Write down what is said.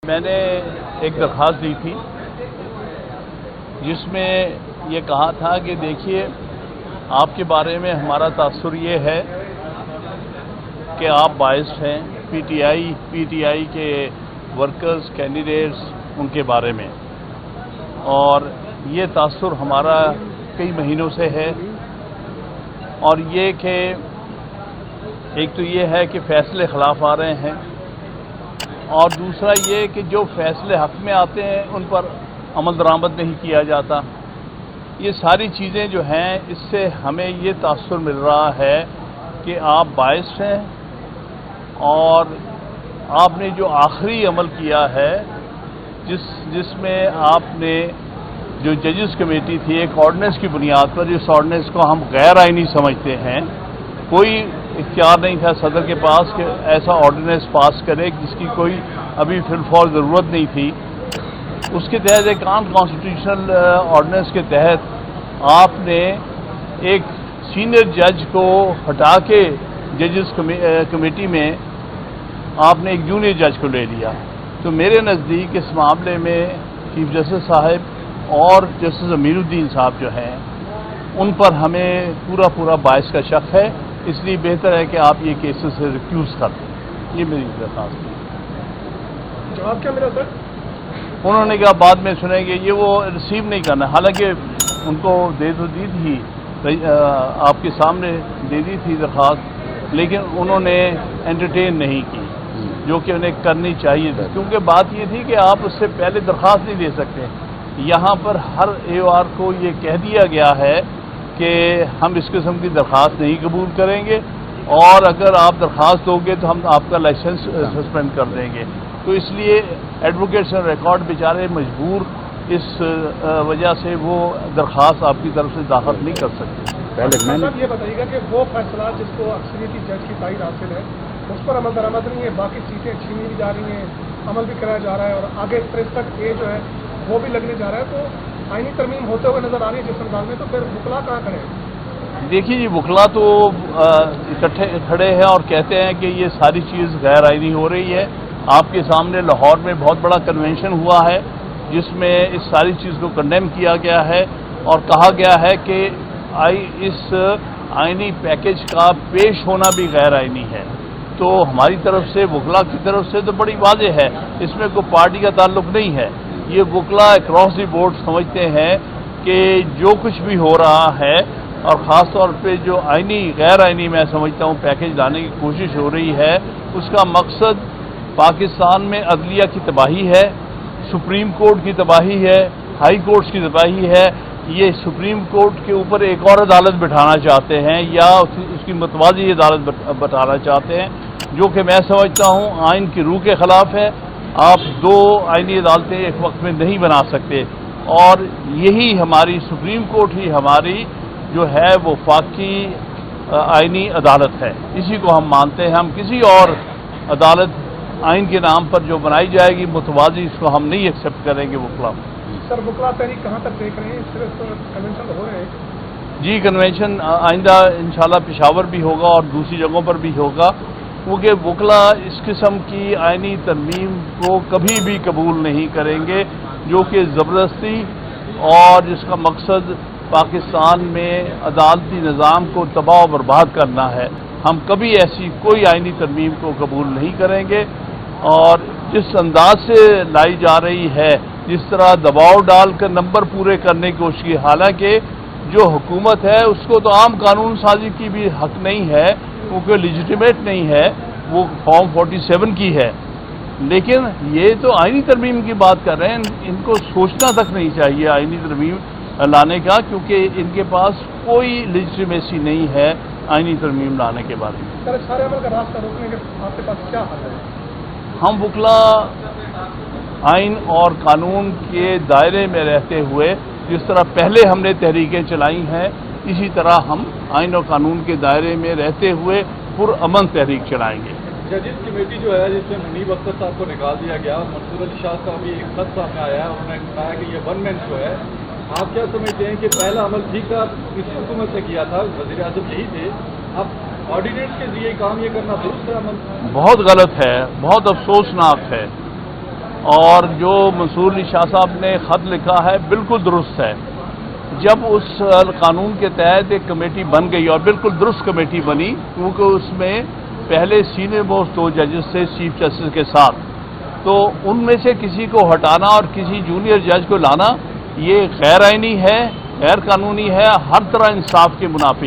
میں نے ایک درخواست دی تھی جس میں یہ کہا تھا کہ دیکھیے آپ کے بارے میں ہمارا تاثر یہ ہے کہ آپ باعث ہیں پی ٹی آئی کے ورکرز کینڈیڈیٹس ان کے بارے میں، اور یہ تاثر ہمارا کئی مہینوں سے ہے، اور یہ کہ ایک تو یہ ہے کہ فیصلے خلاف آ رہے ہیں، اور دوسرا یہ کہ جو فیصلے حق میں آتے ہیں ان پر عمل درآمد نہیں کیا جاتا۔ یہ ساری چیزیں جو ہیں اس سے ہمیں یہ تاثر مل رہا ہے کہ آپ باعث ہیں، اور آپ نے جو آخری عمل کیا ہے جس میں آپ نے جو ججز کمیٹی تھی ایک آرڈیننس کی بنیاد پر، جس آرڈیننس کو ہم غیر آئینی سمجھتے ہیں، کوئی اختیار نہیں تھا صدر کے پاس کہ ایسا آرڈیننس پاس کرے جس کی کوئی ابھی فی الفور ضرورت نہیں تھی۔ اس کے تحت ایک نان کانسٹیٹیوشنل آرڈیننس کے تحت آپ نے ایک سینئر جج کو ہٹا کے ججز کمیٹی میں آپ نے ایک جونیئر جج کو لے لیا۔ تو میرے نزدیک اس معاملے میں چیف جسٹس صاحب اور جسٹس امیر الدین صاحب جو ہیں ان پر ہمیں پورا باعث کا شک ہے، اس لیے بہتر ہے کہ آپ یہ کیسز سے ریکیوز کر دیں۔ یہ میری درخواست ہے۔ جواب کیا میرا سر؟ انہوں نے کہا بعد میں سنیں گے، یہ وہ ریسیو نہیں کرنا، حالانکہ ان کو دے تو دی تھی، آپ کے سامنے دے دی تھی درخواست، لیکن انہوں نے انٹرٹین نہیں کی جو کہ انہیں کرنی چاہیے تھی، کیونکہ بات یہ تھی کہ آپ اس سے پہلے درخواست نہیں دے سکتے۔ یہاں پر ہر AOR کو یہ کہہ دیا گیا ہے کہ ہم اس قسم کی درخواست نہیں قبول کریں گے، اور اگر آپ درخواست دو گے تو ہم آپ کا لائسنس سسپینڈ کر دیں گے۔ تو اس لیے ایڈوکیٹس اور ریکارڈ بیچارے مجبور اس وجہ سے وہ درخواست آپ کی طرف سے داخل نہیں کر سکتے۔ صاحب یہ بتائیے گا کہ وہ فیصلہ جس کو اکثریتی جج کی تائید حاصل ہے اس پر عمل درآمد نہیں ہے، باقی سیٹیں چھینی بھی جا رہی ہیں، عمل بھی کرایا جا رہا ہے، اور آگے 63 تک جو ہے وہ بھی لگنے جا رہا ہے، تو آئینی ترمیم ہوتے ہوئے نظر آ رہی ہے جس انداز میں، تو پھر وکلا کہاں کھڑے ہیں؟ دیکھیے جی، وکلا تو اکٹھے کھڑے ہیں اور کہتے ہیں کہ یہ ساری چیز غیر آئینی ہو رہی ہے۔ آپ کے سامنے لاہور میں بہت بڑا کنونشن ہوا ہے جس میں اس ساری چیز کو کنڈیم کیا گیا ہے اور کہا گیا ہے کہ اس آئینی پیکج کا پیش ہونا بھی غیر آئینی ہے۔ تو ہماری طرف سے وکلا کی طرف سے تو بڑی واضح ہے، اس میں کوئی پارٹی کا تعلق نہیں ہے۔ یہ وکلا اکراس دی بورڈ سمجھتے ہیں کہ جو کچھ بھی ہو رہا ہے، اور خاص طور پہ جو آئینی غیر آئینی میں سمجھتا ہوں پیکج لانے کی کوشش ہو رہی ہے، اس کا مقصد پاکستان میں عدلیہ کی تباہی ہے، سپریم کورٹ کی تباہی ہے، ہائی کورٹس کی تباہی ہے۔ یہ سپریم کورٹ کے اوپر ایک اور عدالت بٹھانا چاہتے ہیں یا اس کی متوازی عدالت بٹھانا چاہتے ہیں، جو کہ میں سمجھتا ہوں آئین کی روح کے خلاف ہے۔ آپ دو آئینی عدالتیں ایک وقت میں نہیں بنا سکتے، اور یہی ہماری سپریم کورٹ ہی ہماری جو ہے وہ وفاقی آئینی عدالت ہے، اسی کو ہم مانتے ہیں۔ ہم کسی اور عدالت آئین کے نام پر جو بنائی جائے گی متوازی، اس کو ہم نہیں ایکسیپٹ کریں گے۔ وکلا سر وکلا تحریک کہاں تک دیکھ رہے ہیں؟ صرف کنونشن ہو رہے ہیں؟ جی، کنونشن آئندہ انشاءاللہ پشاور بھی ہوگا اور دوسری جگہوں پر بھی ہوگا، کیونکہ وکلا اس قسم کی آئینی ترمیم کو کبھی بھی قبول نہیں کریں گے جو کہ زبردستی اور جس کا مقصد پاکستان میں عدالتی نظام کو تباہ و برباد کرنا ہے۔ ہم کبھی ایسی کوئی آئینی ترمیم کو قبول نہیں کریں گے، اور جس انداز سے لائی جا رہی ہے، جس طرح دباؤ ڈال کر نمبر پورے کرنے کی کوشش کی، حالانکہ جو حکومت ہے اس کو تو عام قانون سازی کی بھی حق نہیں ہے کیونکہ لیجیٹیمیٹ نہیں ہے، وہ فارم 47 کی ہے، لیکن یہ تو آئینی ترمیم کی بات کر رہے ہیں۔ ان کو سوچنا تک نہیں چاہیے آئینی ترمیم لانے کا، کیونکہ ان کے پاس کوئی لیجیٹیمیسی نہیں ہے آئینی ترمیم لانے کے بارے میں۔ سر سارے عمل کا راستہ روکنے کے آپ کے پاس کیا حل ہے؟ ہم وکلا آئین اور قانون کے دائرے میں رہتے ہوئے جس طرح پہلے ہم نے تحریکیں چلائی ہیں، اسی طرح ہم آئین اور قانون کے دائرے میں رہتے ہوئے پرامن تحریک چلائیں گے۔ ججز کمیٹی جو ہے جس میں منیب اختر صاحب کو نکال دیا گیا، منصور علی شاہ کا بھی ایک خط سامنے آیا ہے، انہوں نے کہا کہ یہ ون مین شو ہے۔ آپ کیا سمجھتے ہیں کہ پہلا عمل ٹھیک تھا، اس حکومت نے کیا تھا، وزیر اعظم یہی تھے، اب آرڈیننس کے ذریعے کام یہ کرنا درست ہے عمل؟ بہت غلط ہے، بہت افسوسناک ہے اور جو منصور علی شاہ صاحب نے خط لکھا ہے بالکل درست ہے. جب اس قانون کے تحت ایک کمیٹی بن گئی اور بالکل درست کمیٹی بنی کیونکہ اس میں پہلے سینئر موسٹ 2 ججز تھے چیف جسٹس کے ساتھ، تو ان میں سے کسی کو ہٹانا اور کسی جونیئر جج کو لانا یہ غیر آئینی ہے، غیر قانونی ہے، ہر طرح انصاف کے منافی